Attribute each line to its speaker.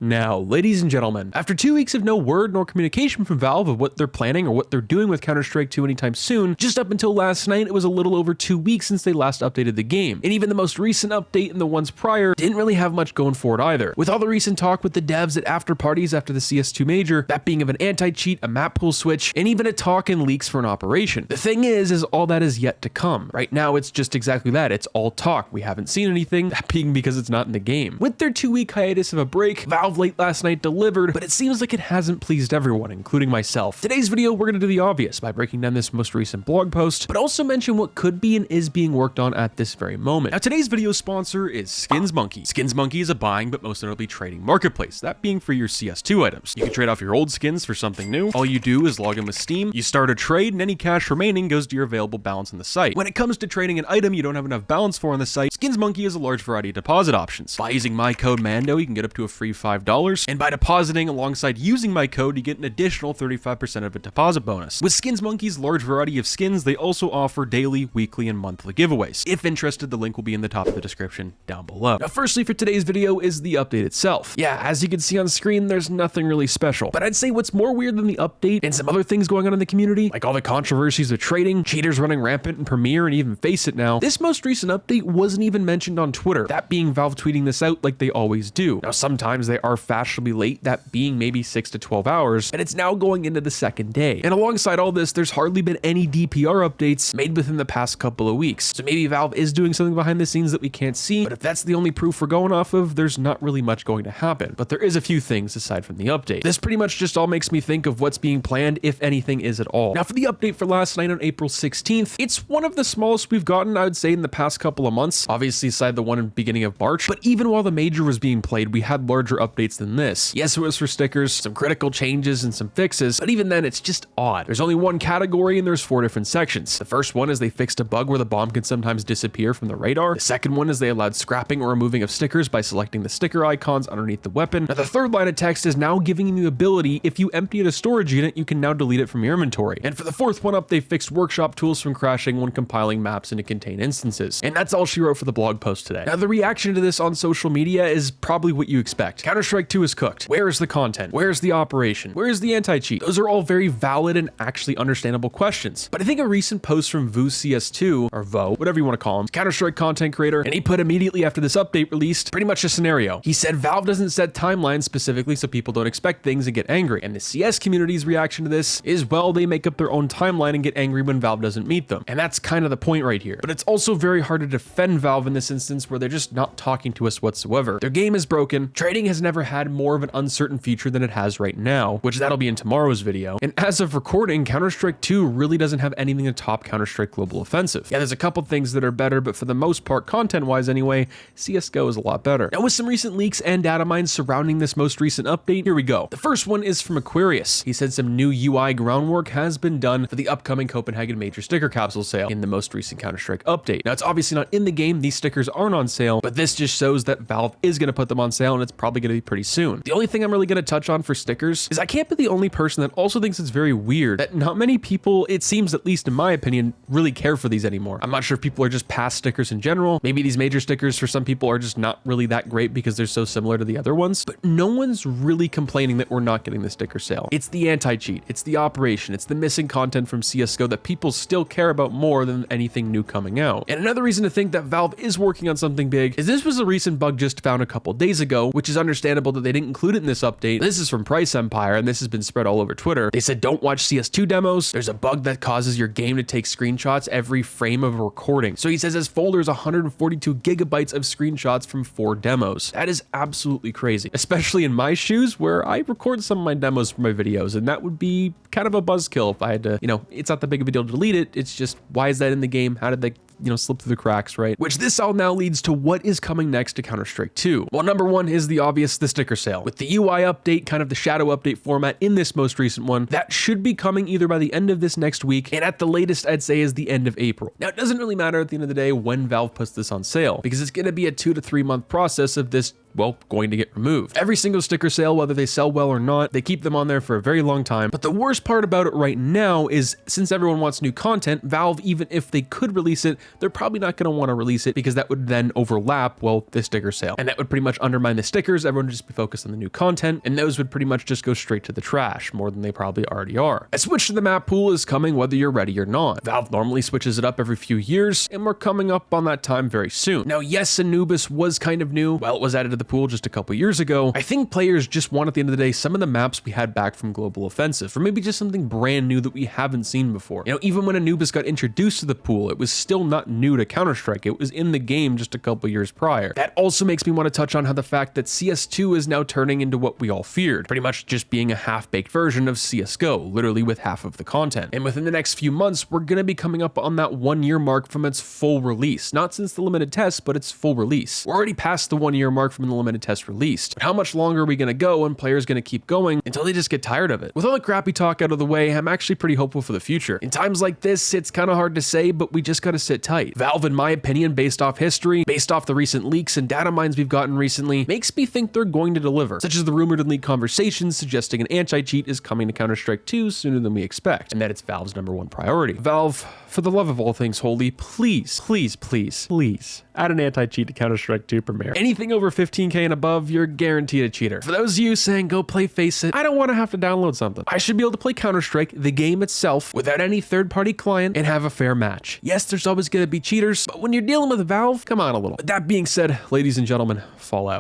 Speaker 1: Now, ladies and gentlemen, after 2 weeks of no word nor communication from Valve of what they're planning or what they're doing with Counter-Strike 2 anytime soon, just up until last night, it was a little over 2 weeks since they last updated the game. And even the most recent update and the ones prior didn't really have much going for it either. With all the recent talk with the devs at after parties after the CS2 Major, that being of an anti-cheat, a map pool switch, and even a talk and leaks for an operation. The thing is all that is yet to come. Right now, it's just exactly that. It's all talk. We haven't seen anything, that being because it's not in the game. With their 2-week hiatus of a break, Valve late last night delivered, but it seems like it hasn't pleased everyone, including myself. Today's video, we're gonna do the obvious by breaking down this most recent blog post, but also mention what could be and is being worked on at this very moment. Now, today's video sponsor is Skins Monkey. Skins Monkey is a buying, but most notably trading marketplace, that being for your CS2 items. You can trade off your old skins for something new. All you do is log in with Steam, you start a trade, and any cash remaining goes to your available balance on the site. When it comes to trading an item you don't have enough balance for on the site, Skins Monkey has a large variety of deposit options. By using my code MANDO, you can get up to a free $5, and by depositing alongside using my code, you get an additional 35% of a deposit bonus. With Skins Monkey's large variety of skins, they also offer daily, weekly, and monthly giveaways. If interested, the link will be in the top of the description down below. Now, firstly for today's video is the update itself. Yeah, as you can see on screen, there's nothing really special, but I'd say what's more weird than the update and some other things going on in the community, like all the controversies of trading, cheaters running rampant in Premiere and even Face It now, this most recent update wasn't even mentioned on Twitter, that being Valve tweeting this out like they always do. Now, sometimes they are fashionably late, that being maybe 6 to 12 hours, and it's now going into the second day. And alongside all this, there's hardly been any DPR updates made within the past couple of weeks. So maybe Valve is doing something behind the scenes that we can't see, but if that's the only proof we're going off of, there's not really much going to happen. But there is a few things aside from the update. This pretty much just all makes me think of what's being planned, if anything is at all. Now, for the update for last night on April 16th, it's one of the smallest we've gotten, I would say, in the past couple of months, obviously aside the one in the beginning of March, but even while the Major was being played, we had larger updates than this. Yes, it was for stickers, some critical changes and some fixes, but even then it's just odd. There's only one category and there's 4 different sections. The first one is they fixed a bug where the bomb can sometimes disappear from the radar. The second one is they allowed scrapping or removing of stickers by selecting the sticker icons underneath the weapon. Now, the third line of text is now giving you the ability, if you empty a storage unit, you can now delete it from your inventory. And for the fourth one up, they fixed workshop tools from crashing when compiling maps into contained instances. And that's all she wrote for the blog post today. Now, the reaction to this on social media is probably what you expect. Counter-Strike 2 is cooked. Where is the content? Where's the operation? Where is the anti-cheat? Those are all very valid and actually understandable questions. But I think a recent post from CS2, or Vo, whatever you want to call him, Counter-Strike content creator, and he put immediately after this update released pretty much a scenario. He said Valve doesn't set timelines specifically so people don't expect things and get angry. And the CS community's reaction to this is, well, they make up their own timeline and get angry when Valve doesn't meet them. And that's kind of the point right here. But it's also very hard to defend Valve in this instance where they're just not talking to us whatsoever. Their game is broken. Trading has never had more of an uncertain feature than it has right now, which that'll be in tomorrow's video. And as of recording, Counter-Strike 2 really doesn't have anything to top Counter-Strike Global Offensive. Yeah, there's a couple things that are better, but for the most part, content-wise anyway, CSGO is a lot better. Now, with some recent leaks and data mines surrounding this most recent update, here we go. The first one is from Aquarius. He said some new UI groundwork has been done for the upcoming Copenhagen Major sticker capsule sale in the most recent Counter-Strike update. Now, it's obviously not in the game, these stickers aren't on sale, but this just shows that Valve is going to put them on sale, and it's probably going to be pretty soon. The only thing I'm really going to touch on for stickers is I can't be the only person that also thinks it's very weird that not many people, it seems at least in my opinion, really care for these anymore. I'm not sure if people are just past stickers in general. Maybe these major stickers for some people are just not really that great because they're so similar to the other ones, but no one's really complaining that we're not getting the sticker sale. It's the anti-cheat, it's the operation, it's the missing content from CSGO that people still care about more than anything new coming out. And another reason to think that Valve is working on something big is this was a recent bug just found a couple days ago, which is understandable that they didn't include it in this update. This is from Price Empire, and this has been spread all over Twitter. They said, don't watch CS2 demos. There's a bug that causes your game to take screenshots every frame of a recording. So he says his folder is 142 gigabytes of screenshots from 4 demos. That is absolutely crazy, especially in my shoes where I record some of my demos for my videos, and that would be kind of a buzzkill if I had to, it's not that big of a deal to delete it. It's just, why is that in the game? How did they slip through the cracks, right? Which this all now leads to what is coming next to Counter-Strike 2. Well, number one is the obvious, the sticker sale. With the UI update, kind of the shadow update format in this most recent one, that should be coming either by the end of this next week, and at the latest, I'd say is the end of April. Now, it doesn't really matter at the end of the day when Valve puts this on sale, because it's gonna be a 2 to 3 month process of this well, going to get removed. Every single sticker sale, whether they sell well or not, they keep them on there for a very long time. But the worst part about it right now is, since everyone wants new content, Valve, even if they could release it, they're probably not going to want to release it because that would then overlap, well, the sticker sale. And that would pretty much undermine the stickers. Everyone would just be focused on the new content, and those would pretty much just go straight to the trash, more than they probably already are. A switch to the map pool is coming whether you're ready or not. Valve normally switches it up every few years, and we're coming up on that time very soon. Now, yes, Anubis was kind of new. Well, it was added to the pool just a couple years ago. I think players just want, at the end of the day, some of the maps we had back from Global Offensive, or maybe just something brand new that we haven't seen before. You know, even when Anubis got introduced to the pool, it was still not new to Counter-Strike. It was in the game just a couple years prior. That also makes me want to touch on how the fact that CS2 is now turning into what we all feared, pretty much just being a half-baked version of CSGO, literally with half of the content. And within the next few months, we're going to be coming up on that 1-year mark from its full release. Not since the limited test, but its full release. We're already past the 1-year mark from the limited test released. But how much longer are we going to go, and players going to keep going until they just get tired of it? With all the crappy talk out of the way, I'm actually pretty hopeful for the future. In times like this, it's kind of hard to say, but we just got to sit tight. Valve, in my opinion, based off history, based off the recent leaks and data mines we've gotten recently, makes me think they're going to deliver, such as the rumored and leaked conversations suggesting an anti-cheat is coming to Counter-Strike 2 sooner than we expect, and that it's Valve's #1 priority. Valve, for the love of all things holy, please, please, please, please add an anti-cheat to Counter-Strike 2 Premier. Anything over 15k and above, you're guaranteed a cheater. For those of you saying go play Faceit, I don't want to have to download something. I should be able to play Counter-Strike, the game itself, without any third-party client and have a fair match. Yes, there's always going to be cheaters, but when you're dealing with Valve, come on a little. That being said, ladies and gentlemen, Fallout.